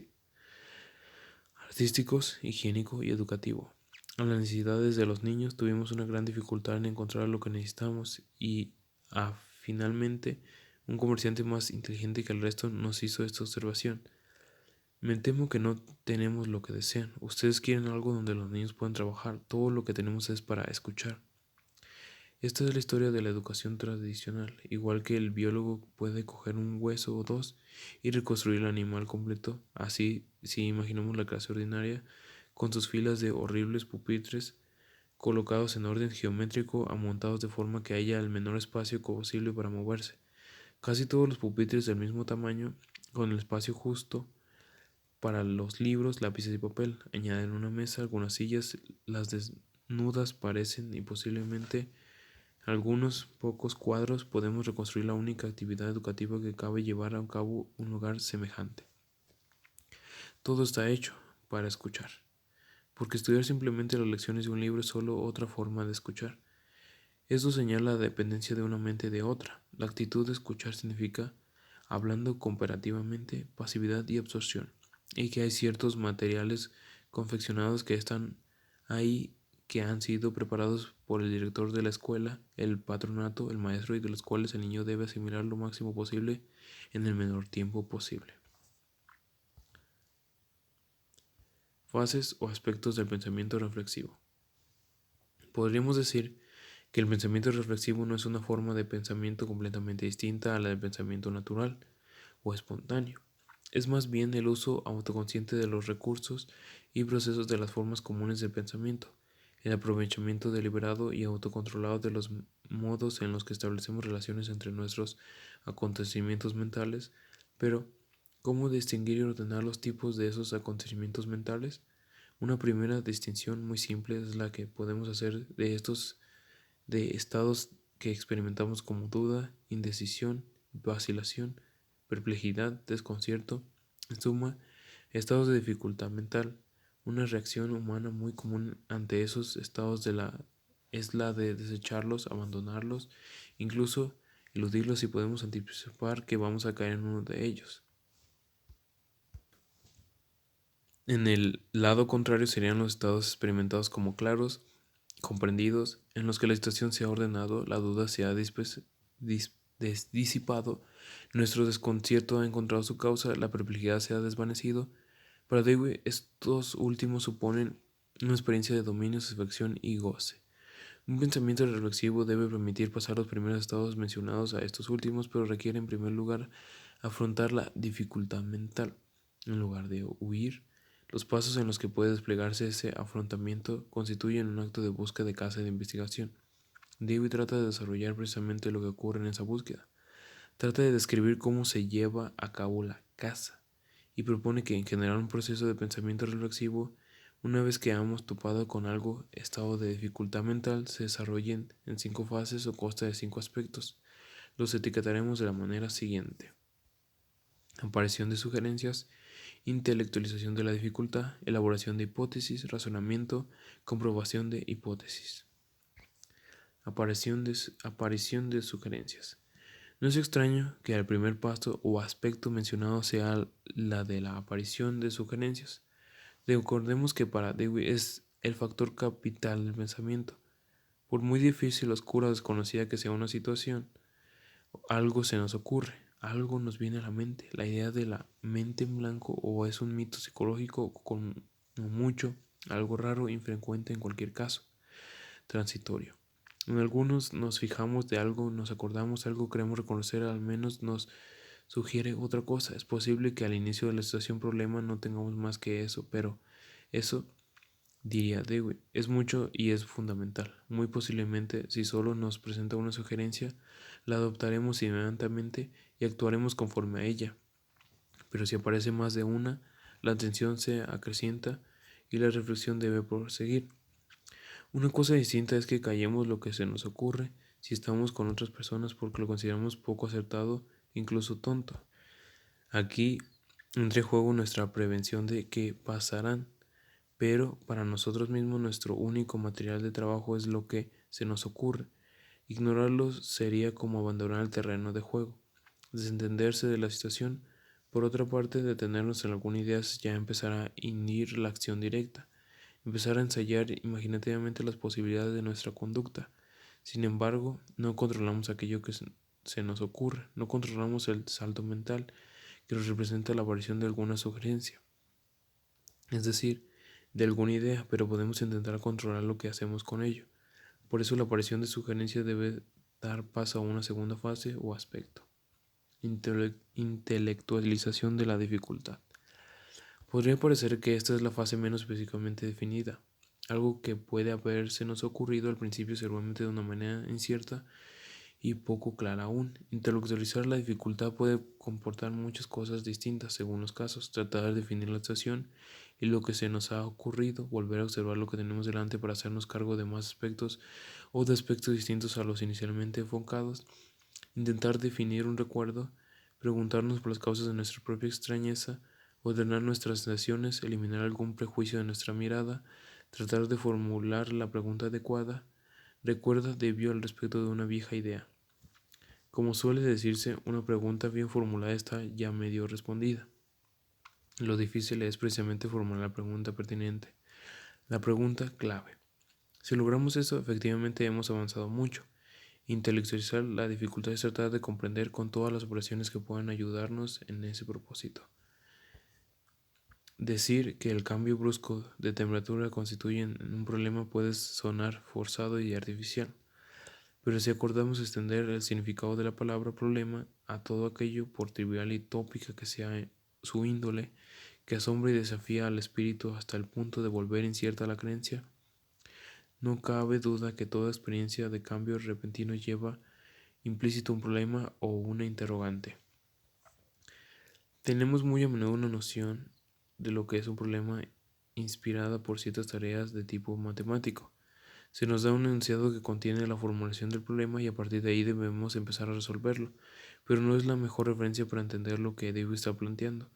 artísticos, higiénico y educativo. A las necesidades de los niños tuvimos una gran dificultad en encontrar lo que necesitamos y finalmente un comerciante más inteligente que el resto nos hizo esta observación. Me temo que no tenemos lo que desean. Ustedes quieren algo donde los niños puedan trabajar. Todo lo que tenemos es para escuchar. Esta es la historia de la educación tradicional. Igual que el biólogo puede coger un hueso o dos y reconstruir el animal completo, así si imaginamos la clase ordinaria, con sus filas de horribles pupitres colocados en orden geométrico, amontados de forma que haya el menor espacio posible para moverse. Casi todos los pupitres del mismo tamaño, con el espacio justo para los libros, lápices y papel. Añaden una mesa, algunas sillas, las desnudas parecen y posiblemente algunos pocos cuadros. Podemos reconstruir la única actividad educativa que cabe llevar a cabo un lugar semejante. Todo está hecho para escuchar, porque estudiar simplemente las lecciones de un libro es solo otra forma de escuchar. Esto señala la dependencia de una mente de otra. La actitud de escuchar significa, hablando comparativamente, pasividad y absorción, y que hay ciertos materiales confeccionados que están ahí, que han sido preparados por el director de la escuela, el patronato, el maestro, y de los cuales el niño debe asimilar lo máximo posible en el menor tiempo posible. Fases o aspectos del pensamiento reflexivo. Podríamos decir que el pensamiento reflexivo no es una forma de pensamiento completamente distinta a la del pensamiento natural o espontáneo. Es más bien el uso autoconsciente de los recursos y procesos de las formas comunes del pensamiento. el aprovechamiento deliberado y autocontrolado de los modos en los que establecemos relaciones entre nuestros acontecimientos mentales. Pero, ¿cómo distinguir y ordenar los tipos de esos acontecimientos mentales? Una primera distinción muy simple es la que podemos hacer de estados que experimentamos como duda, indecisión, vacilación, perplejidad, desconcierto, en suma, estados de dificultad mental. Una reacción humana muy común ante esos estados es la de desecharlos, abandonarlos, incluso eludirlos si podemos anticipar que vamos a caer en uno de ellos. En el lado contrario serían los estados experimentados como claros, comprendidos, en los que la situación se ha ordenado, la duda se ha disipado, nuestro desconcierto ha encontrado su causa, la perplejidad se ha desvanecido. Para Dewey, estos últimos suponen una experiencia de dominio, satisfacción y goce. Un pensamiento reflexivo debe permitir pasar los primeros estados mencionados a estos últimos, pero requiere en primer lugar afrontar la dificultad mental. En lugar de huir, los pasos en los que puede desplegarse ese afrontamiento constituyen un acto de búsqueda de caza y de investigación. Dewey trata de desarrollar precisamente lo que ocurre en esa búsqueda. Trata de describir cómo se lleva a cabo la caza y propone que en general un proceso de pensamiento reflexivo, una vez que hemos topado con algo estado de dificultad mental, se desarrollen en 5 fases o consta de 5 aspectos. Los etiquetaremos de la manera siguiente: aparición de sugerencias, intelectualización de la dificultad, elaboración de hipótesis, razonamiento, comprobación de hipótesis. Aparición de sugerencias. No es extraño que el primer paso o aspecto mencionado sea la de la aparición de sugerencias. Recordemos que para Dewey es el factor capital del pensamiento. Por muy difícil, oscura o desconocida que sea una situación, algo se nos ocurre, algo nos viene a la mente. La idea de la mente en blanco o es un mito psicológico con mucho, algo raro e infrecuente en cualquier caso, transitorio. En algunos nos fijamos de algo, nos acordamos algo, queremos reconocer, al menos nos sugiere otra cosa. Es posible que al inicio de la situación problema no tengamos más que eso, pero eso, diría Dewey, es mucho y es fundamental. Muy posiblemente, si solo nos presenta una sugerencia, la adoptaremos inmediatamente y actuaremos conforme a ella. Pero si aparece más de una, la atención se acrecienta y la reflexión debe proseguir. Una cosa distinta es que callemos lo que se nos ocurre si estamos con otras personas porque lo consideramos poco acertado, incluso tonto. Aquí entra en juego nuestra prevención de que pasarán, pero para nosotros mismos nuestro único material de trabajo es lo que se nos ocurre. Ignorarlos sería como abandonar el terreno de juego, desentenderse de la situación. Por otra parte, detenernos en alguna idea es ya empezar a inhibir la acción directa, empezar a ensayar imaginativamente las posibilidades de nuestra conducta. Sin embargo, no controlamos aquello que se nos ocurre, no controlamos el salto mental que nos representa la aparición de alguna sugerencia, es decir, de alguna idea, pero podemos intentar controlar lo que hacemos con ello. Por eso la aparición de sugerencias debe dar paso a una segunda fase o aspecto: intelectualización de la dificultad. Podría parecer que esta es la fase menos específicamente definida, algo que puede habersenos ocurrido al principio seguramente de una manera incierta y poco clara aún. Intelectualizar la dificultad puede comportar muchas cosas distintas según los casos: tratar de definir la situación y lo que se nos ha ocurrido, volver a observar lo que tenemos delante para hacernos cargo de más aspectos o de aspectos distintos a los inicialmente enfocados, intentar definir un recuerdo, preguntarnos por las causas de nuestra propia extrañeza, ordenar nuestras sensaciones, eliminar algún prejuicio de nuestra mirada, tratar de formular la pregunta adecuada. Recuerda debió al respecto de una vieja idea. Como suele decirse, una pregunta bien formulada está ya medio respondida. Lo difícil es precisamente formular la pregunta pertinente, la pregunta clave. Si logramos eso, efectivamente hemos avanzado mucho. Intelectualizar la dificultad es tratar de comprender con todas las operaciones que puedan ayudarnos en ese propósito. Decir que el cambio brusco de temperatura constituye un problema puede sonar forzado y artificial, pero si acordamos extender el significado de la palabra problema a todo aquello, por trivial y tópica que sea su índole, que asombra y desafía al espíritu hasta el punto de volver incierta la creencia, No cabe duda que toda experiencia de cambio repentino lleva implícito un problema o una interrogante. Tenemos muy a menudo una noción de lo que es un problema inspirada por ciertas tareas de tipo matemático. Se nos da un enunciado que contiene la formulación del problema y a partir de ahí debemos empezar a resolverlo, pero no es la mejor referencia para entender lo que Dewey está planteando.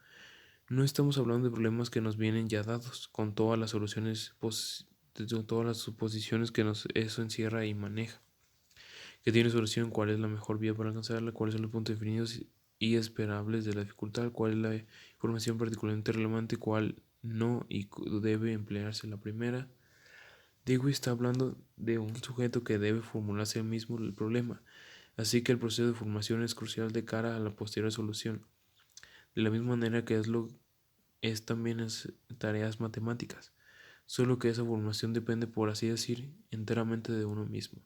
No estamos hablando de problemas que nos vienen ya dados, con todas las soluciones, todas las suposiciones que eso encierra y maneja, que tiene solución, cuál es la mejor vía para alcanzarla, cuáles son los puntos definidos y esperables de la dificultad, cuál es la información particularmente relevante, cuál no y debe emplearse la primera. Dewey está hablando de un sujeto que debe formularse él mismo el problema, así que el proceso de formación es crucial de cara a la posterior solución, de la misma manera que es también es tareas matemáticas, solo que esa formación depende, por así decir, enteramente de uno mismo.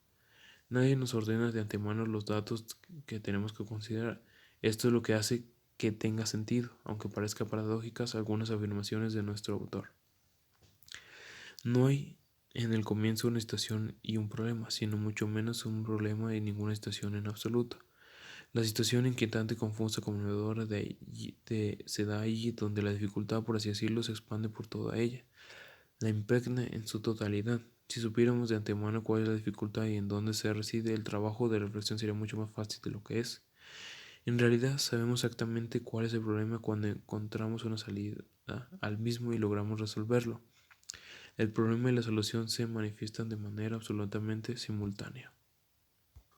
Nadie nos ordena de antemano los datos que tenemos que considerar. Esto es lo que hace que tenga sentido, aunque parezca paradójicas algunas afirmaciones de nuestro autor. No hay en el comienzo una situación y un problema, sino mucho menos un problema y ninguna situación en absoluto. La situación inquietante, confusa, conmovedora se da allí donde la dificultad, por así decirlo, se expande por toda ella, la impregna en su totalidad. Si supiéramos de antemano cuál es la dificultad y en dónde se reside, el trabajo de reflexión sería mucho más fácil de lo que es. En realidad, sabemos exactamente cuál es el problema cuando encontramos una salida al mismo y logramos resolverlo. El problema y la solución se manifiestan de manera absolutamente simultánea.